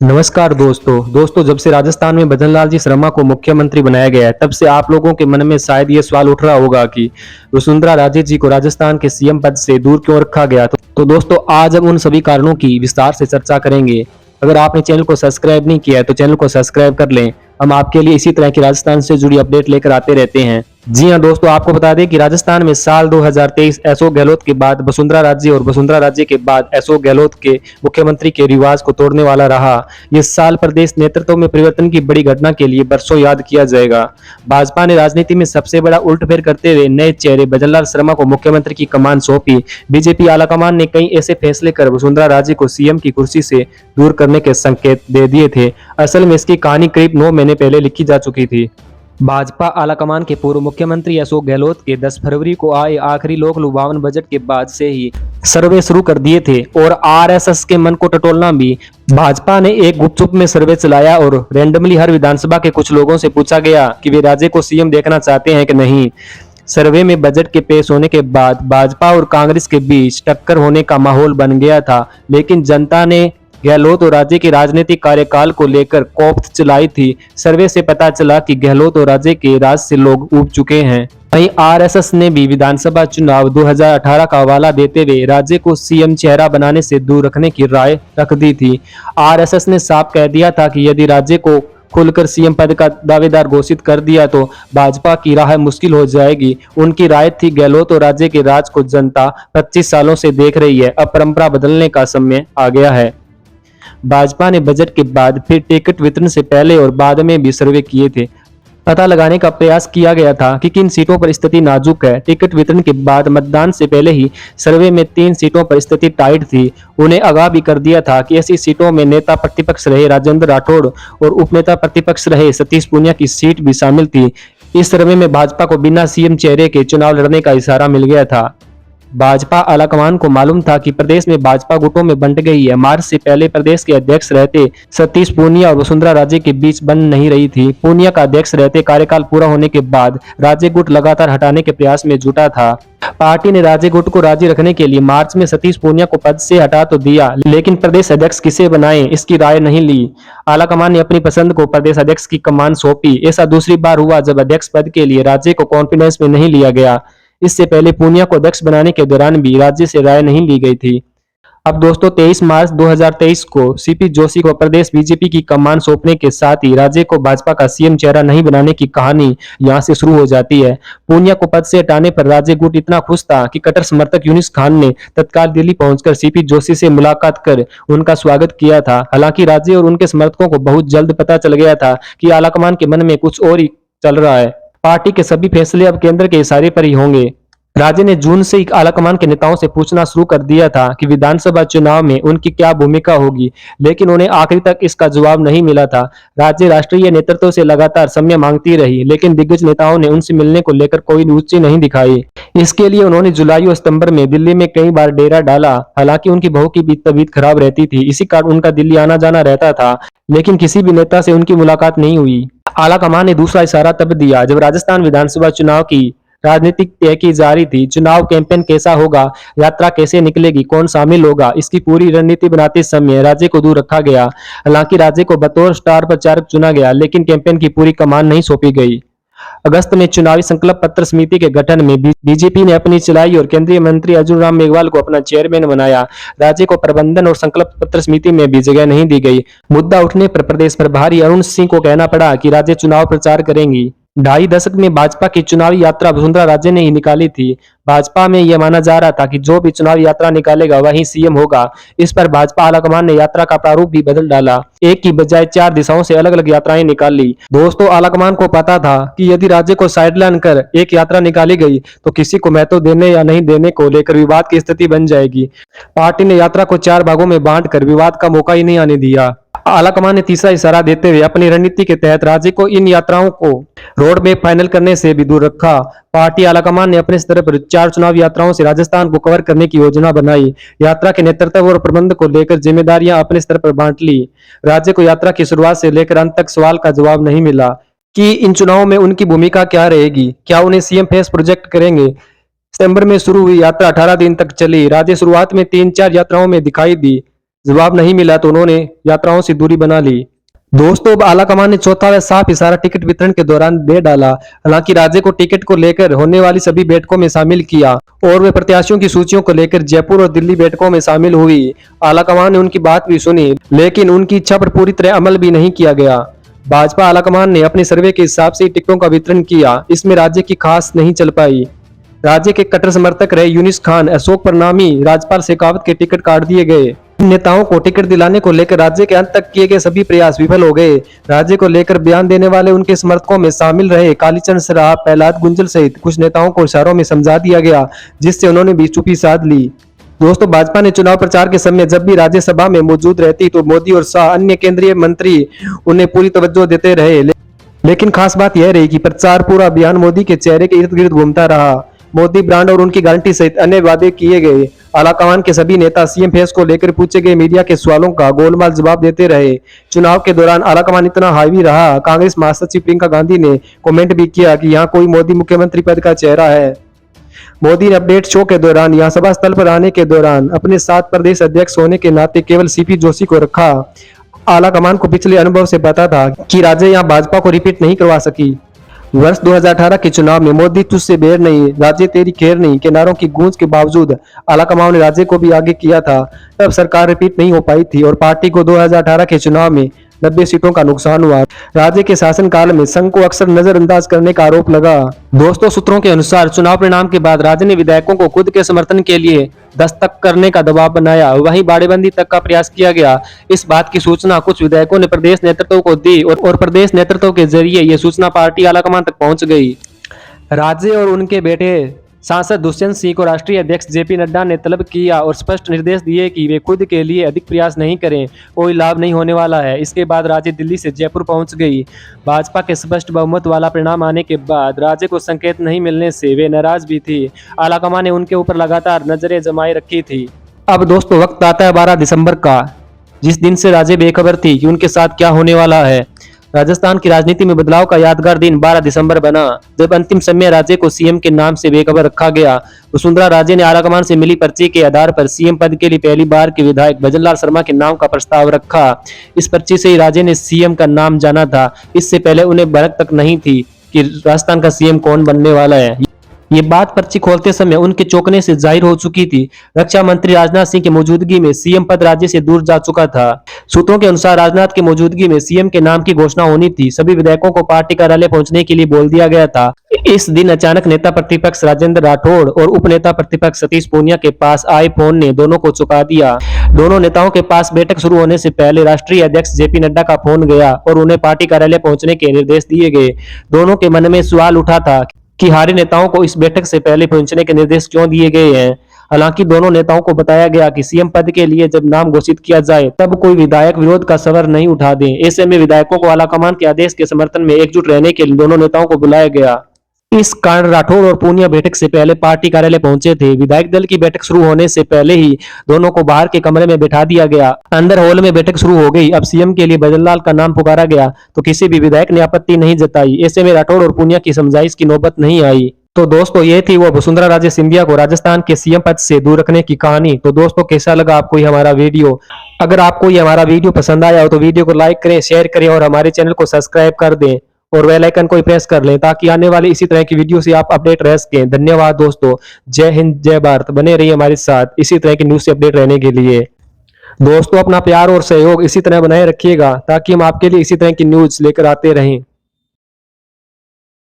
नमस्कार दोस्तों जब से राजस्थान में भजनलाल जी शर्मा को मुख्यमंत्री बनाया गया है तब से आप लोगों के मन में शायद ये सवाल उठ रहा होगा कि वसुंधरा राजे जी को राजस्थान के सीएम पद से दूर क्यों रखा गया। तो दोस्तों आज हम उन सभी कारणों की विस्तार से चर्चा करेंगे। अगर आपने चैनल को सब्सक्राइब नहीं किया है तो चैनल को सब्सक्राइब कर लें। हम आपके लिए इसी तरह की राजस्थान से जुड़ी अपडेट लेकर आते रहते हैं। जी हाँ दोस्तों, आपको बता दें कि राजस्थान में साल 2023 अशोक गहलोत के बाद वसुंधरा राजे और वसुंधरा राजे के बाद अशोक गहलोत के मुख्यमंत्री के रिवाज को तोड़ने वाला रहा। ये साल प्रदेश नेतृत्व में परिवर्तन की बड़ी घटना के लिए बरसों याद किया जाएगा। भाजपा ने राजनीति में सबसे बड़ा उल्टफेर करते हुए नए चेहरे भजनलाल शर्मा को मुख्यमंत्री की कमान सौंपी। बीजेपी आलाकमान ने कई ऐसे फैसले कर वसुंधरा राजे को सीएम की कुर्सी से दूर करने के संकेत दे दिए थे। असल में इसकी कहानी करीब 9 महीने पहले लिखी जा चुकी थी। भाजपा आलाकमान के पूर्व मुख्यमंत्री अशोक गहलोत के 10 फरवरी को आए आखिरी लोक लुभावन बजट के बाद से ही सर्वे शुरू कर दिए थे और आरएसएस के मन को टटोलना भी। भाजपा ने एक गुपचुप में सर्वे चलाया और रैंडमली हर विधानसभा के कुछ लोगों से पूछा गया कि वे राजे को सीएम देखना चाहते हैं कि नहीं। सर्वे में बजट के पेश होने के बाद भाजपा और कांग्रेस के बीच टक्कर होने का माहौल बन गया था, लेकिन जनता ने गहलोत और राजे के राजनीतिक कार्यकाल को लेकर कोफ्त चलाई थी। सर्वे से पता चला कि गहलोत और राजे के राज से लोग ऊब चुके हैं। वहीं आरएसएस ने भी विधानसभा चुनाव 2018 का हवाला देते हुए राज्य को सीएम चेहरा बनाने से दूर रखने की राय रख दी थी। आरएसएस ने साफ कह दिया था कि यदि राज्य को खुलकर सीएम पद का दावेदार घोषित कर दिया तो भाजपा की राह मुश्किल हो जाएगी। उनकी राय थी गहलोत और राज्य के राज को जनता 25 सालों से देख रही है, अब परंपरा बदलने का समय आ गया है। भाजपा ने बजट के बाद फिर टिकट वितरण से पहले और बाद में भी सर्वे किए थे। पता लगाने का प्रयास किया गया था कि किन सीटों पर स्थिति नाजुक है। टिकट वितरण के बाद मतदान से पहले ही सर्वे में 3 सीटों पर स्थिति टाइट थी। उन्हें आगाह भी कर दिया था कि ऐसी सीटों में नेता प्रतिपक्ष रहे राजेंद्र राठौड़ और उपनेता प्रतिपक्ष रहे सतीश पूनिया की सीट भी शामिल थी। इस सर्वे में भाजपा को बिना सीएम चेहरे के चुनाव लड़ने का इशारा मिल गया था। भाजपा आलाकमान को मालूम था कि प्रदेश में भाजपा गुटों में बंट गई है। मार्च से पहले प्रदेश के अध्यक्ष रहते सतीश पूनिया और वसुंधरा राजे के बीच बन नहीं रही थी। पूनिया का अध्यक्ष रहते कार्यकाल पूरा होने के बाद राजे गुट लगातार हटाने के प्रयास में जुटा था। पार्टी ने राजे गुट को राजी रखने के लिए मार्च में सतीश पूनिया को पद से हटा तो दिया, लेकिन प्रदेश अध्यक्ष किसे बनाए इसकी राय नहीं ली। आलाकमान ने अपनी पसंद को प्रदेश अध्यक्ष की कमान सौंपी। ऐसा दूसरी बार हुआ जब अध्यक्ष पद के लिए राजे को कॉन्फिडेंस में नहीं लिया गया। इससे पहले पूनिया को अध्यक्ष बनाने के दौरान भी राज्य से राय नहीं ली गई थी। अब दोस्तों 23 मार्च 2023 को सीपी जोशी को प्रदेश बीजेपी की कमान सौंपने के साथ ही राज्य को भाजपा का सीएम चेहरा नहीं बनाने की कहानी यहां से शुरू हो जाती है। पूनिया को पद से हटाने पर राज्य गुट इतना खुश था कि कट्टर समर्थक यूनिस खान ने तत्काल दिल्ली पहुंचकर सीपी जोशी से मुलाकात कर उनका स्वागत किया था। हालांकि राज्य और उनके समर्थकों को बहुत जल्द पता चल गया था कि आलाकमान के मन में कुछ और ही चल रहा है। पार्टी के सभी फैसले अब केंद्र के इशारे पर ही होंगे। राज्य ने जून से ही आलाकमान के नेताओं से पूछना शुरू कर दिया था कि विधानसभा चुनाव में उनकी क्या भूमिका होगी, लेकिन उन्हें आखिरी तक इसका जवाब नहीं मिला था। राज्य राष्ट्रीय नेतृत्व से लगातार समय मांगती रही, लेकिन दिग्गज नेताओं ने उनसे मिलने को लेकर कोई रुचि नहीं दिखाई। इसके लिए उन्होंने जुलाई और सितंबर में दिल्ली में कई बार डेरा डाला। हालांकि उनकी बहू की भी तबीयत खराब रहती थी, इसी कारण उनका दिल्ली आना जाना रहता था, लेकिन किसी भी नेता से उनकी मुलाकात नहीं हुई। आलाकमान ने दूसरा इशारा तब दिया जब राजस्थान विधानसभा चुनाव की राजनीतिक तय की जा रही थी। चुनाव कैंपेन कैसा होगा, यात्रा कैसे निकलेगी, कौन शामिल होगा, इसकी पूरी रणनीति बनाते समय राज्य को दूर रखा गया। हालांकि राज्य को बतौर स्टार प्रचारक चुना गया, लेकिन कैंपेन की पूरी कमान नहीं सौंपी गई। अगस्त में चुनावी संकल्प पत्र समिति के गठन में बीजेपी ने अपनी चलाई और केंद्रीय मंत्री अर्जुन राम मेघवाल को अपना चेयरमैन बनाया। राज्य को प्रबंधन और संकल्प पत्र समिति में भी जगह नहीं दी गई। मुद्दा उठने पर प्रदेश प्रभारी अरुण सिंह को कहना पड़ा कि राज्य चुनाव प्रचार करेंगी। 2.5 दशक में भाजपा की चुनावी यात्रा वसुंधरा राजे ने ही निकाली थी। भाजपा में यह माना जा रहा था कि जो भी चुनावी यात्रा निकालेगा वही सीएम होगा। इस पर भाजपा आलाकमान ने यात्रा का प्रारूप भी बदल डाला। एक की बजाय 4 दिशाओं से अलग अलग यात्राएं निकाली। दोस्तों आलाकमान को पता था कि यदि राज्य को साइडलाइन कर एक यात्रा निकाली गई तो किसी को महत्व देने या नहीं देने को लेकर विवाद की स्थिति बन जाएगी। पार्टी ने यात्रा को 4 भागों में बांट कर विवाद का मौका ही नहीं आने दिया। आलाकमान ने तीसरा इशारा देते हुए अपनी रणनीति के तहत राज्य को इन यात्राओं को रोड मैप फाइनल करने से भी दूर रखा। पार्टी आलाकमान ने अपने स्तर पर 4 चुनाव यात्राओं से राजस्थान को कवर करने की योजना बनाई। यात्रा के नेतृत्व और प्रबंध को लेकर जिम्मेदारियां अपने स्तर पर बांट ली। राज्य को यात्रा की शुरुआत से लेकर अंत तक सवाल का जवाब नहीं मिला कि इन चुनावों में उनकी भूमिका क्या रहेगी, क्या उन्हें सीएम फेस प्रोजेक्ट करेंगे। सितंबर में शुरू हुई यात्रा 18 दिन तक चली। राज्य शुरुआत में 3-4 यात्राओं में दिखाई दी, जवाब नहीं मिला तो उन्होंने यात्राओं से दूरी बना ली। दोस्तों, अब आलाकमान ने चौथा व साफ इशारा टिकट वितरण के दौरान दे डाला। हालांकि राज्य को टिकट को लेकर होने वाली सभी बैठकों में शामिल किया और वे प्रत्याशियों की सूचियों को लेकर जयपुर और दिल्ली बैठकों में शामिल हुई। आलाकमान ने उनकी बात भी सुनी, लेकिन उनकी इच्छा पर पूरी तरह अमल भी नहीं किया गया। भाजपा आलाकमान ने अपने सर्वे के हिसाब से टिकटों का वितरण किया। इसमें राज्य की खास नहीं चल पाई। राज्य के कट्टर समर्थक रहे यूनिस खान, अशोक परनामी, राजपाल शेखावत के टिकट काट दिए गए। इन नेताओं को टिकट दिलाने को लेकर राज्य के अंत तक किए गए सभी प्रयास विफल हो गए। राज्य को लेकर बयान देने वाले उनके समर्थकों में शामिल रहे कालीचरण सराफ, प्रहलाद गुंजल सहित कुछ नेताओं को इशारों में समझा दिया गया, जिससे उन्होंने भी चुप्पी साध ली। दोस्तों, भाजपा ने चुनाव प्रचार के समय जब भी राज्यसभा में मौजूद रहती तो मोदी और शाह अन्य केंद्रीय मंत्री उन्हें पूरी तवज्जो देते रहे, लेकिन खास बात यह रही कि प्रचार पूरा अभियान मोदी के चेहरे के इर्द गिर्द घूमता रहा। मोदी ब्रांड और उनकी गारंटी सहित अन्य वादे किए गए। आलाकमान के सभी नेता सीएम फेस को लेकर पूछे गए मीडिया के सवालों का गोलमाल जवाब देते रहे। चुनाव के दौरान आलाकमान इतना हावी रहा, कांग्रेस महासचिव प्रियंका गांधी ने कमेंट भी किया कि यहाँ कोई मोदी मुख्यमंत्री पद का चेहरा है। मोदी ने अपडेट शो के दौरान यहाँ सभा स्थल पर आने के दौरान अपने साथ प्रदेश अध्यक्ष होने के नाते केवल सीपी जोशी को रखा। आलाकमान को पिछले अनुभव से पता था कि राज्य यहाँ भाजपा को रिपीट नहीं करवा सकी। वर्ष 2018 के चुनाव में मोदी तुझसे बेर नहीं, राज्य तेरी खैर नहीं के नारों की गूंज के बावजूद आलाकमान ने राज्य को भी आगे किया था। तब सरकार रिपीट नहीं हो पाई थी और पार्टी को 2018 के चुनाव में 90 सीटों का नुकसान हुआ। राज्य के शासनकाल में संघ को अक्सर नजरअंदाज करने का आरोप लगा। दोस्तों, सूत्रों के अनुसार चुनाव परिणाम के बाद राज्य ने विधायकों को खुद के समर्थन के लिए दस्तक करने का दबाव बनाया, वहीं बाड़ेबंदी तक का प्रयास किया गया। इस बात की सूचना कुछ विधायकों ने प्रदेश नेतृत्व को दी और प्रदेश नेतृत्व के जरिए ये सूचना पार्टी आलाकमान तक पहुंच गई। राज्य और उनके बेटे सांसद दुष्यंत सिंह को राष्ट्रीय अध्यक्ष जेपी नड्डा ने तलब किया और स्पष्ट निर्देश दिए कि वे खुद के लिए अधिक प्रयास नहीं करें, कोई लाभ नहीं होने वाला है। इसके बाद राज्य दिल्ली से जयपुर पहुंच गई। भाजपा के स्पष्ट बहुमत वाला परिणाम आने के बाद राज्य को संकेत नहीं मिलने से वे नाराज भी थी। आलाकमान ने उनके ऊपर लगातार नजरें जमाए रखी थी। अब दोस्तों, वक्त आता है 12 दिसंबर का, जिस दिन से राज्य बेखबर थी कि उनके साथ क्या होने वाला है। राजस्थान की राजनीति में बदलाव का यादगार दिन 12 दिसंबर बना, जब अंतिम समय राज्य को सीएम के नाम से बेखबर रखा गया। वसुंधरा राजे ने आलाकमान से मिली पर्ची के आधार पर सीएम पद के लिए पहली बार के विधायक भजनलाल शर्मा के नाम का प्रस्ताव रखा। इस पर्ची से ही राजे ने सीएम का नाम जाना था। इससे पहले उन्हें भनक तक नहीं थी कि राजस्थान का सीएम कौन बनने वाला है। ये बात पर्ची खोलते समय उनके चौंकने से जाहिर हो चुकी थी। रक्षा मंत्री राजनाथ सिंह की मौजूदगी में सीएम पद राज्य से दूर जा चुका था। सूत्रों के अनुसार राजनाथ की मौजूदगी में सीएम के नाम की घोषणा होनी थी। सभी विधायकों को पार्टी कार्यालय पहुंचने के लिए बोल दिया गया था। इस दिन अचानक नेता प्रतिपक्ष राजेंद्र राठौड़ और उपनेता प्रतिपक्ष सतीश पूनिया के पास आए फोन ने दोनों को चुका दिया। दोनों नेताओं के पास बैठक शुरू होने से पहले राष्ट्रीय अध्यक्ष जेपी नड्डा का फोन गया और उन्हें पार्टी कार्यालय पहुंचने के निर्देश दिए गए। दोनों के मन में सवाल उठा था कि हारे नेताओं को इस बैठक से पहले पहुंचने के निर्देश क्यों दिए गए हैं। हालांकि दोनों नेताओं को बताया गया कि सीएम पद के लिए जब नाम घोषित किया जाए तब कोई विधायक विरोध का स्वर नहीं उठा दें। ऐसे में विधायकों को आलाकमान के आदेश के समर्थन में एकजुट रहने के लिए दोनों नेताओं को बुलाया गया। इस कारण राठौड़ और पूनिया बैठक से पहले पार्टी कार्यालय पहुंचे थे। विधायक दल की बैठक शुरू होने से पहले ही दोनों को बाहर के कमरे में बैठा दिया गया। अंदर हॉल में बैठक शुरू हो गई। अब सीएम के लिए भजनलाल का नाम पुकारा गया तो किसी भी विधायक ने आपत्ति नहीं जताई। ऐसे में राठौड़ और पूनिया की समझाइश की नौबत नहीं आई। तो दोस्तों, ये थी वो वसुंधरा राजे सिंधिया को राजस्थान के सीएम पद से दूर रखने की कहानी। तो दोस्तों, कैसा लगा आपको ये हमारा वीडियो? अगर आपको ये हमारा वीडियो पसंद आया हो तो वीडियो को लाइक करें, शेयर करें और हमारे चैनल को सब्सक्राइब कर दें और बेल आइकन को प्रेस कर लें ताकि आने वाले इसी तरह की वीडियो से आप अपडेट रह सकें। धन्यवाद दोस्तों। जय हिंद, जय भारत। बने रहिए हमारे साथ इसी तरह की न्यूज से अपडेट रहने के लिए। दोस्तों, अपना प्यार और सहयोग इसी तरह बनाए रखिएगा ताकि हम आपके लिए इसी तरह की न्यूज लेकर आते रहें।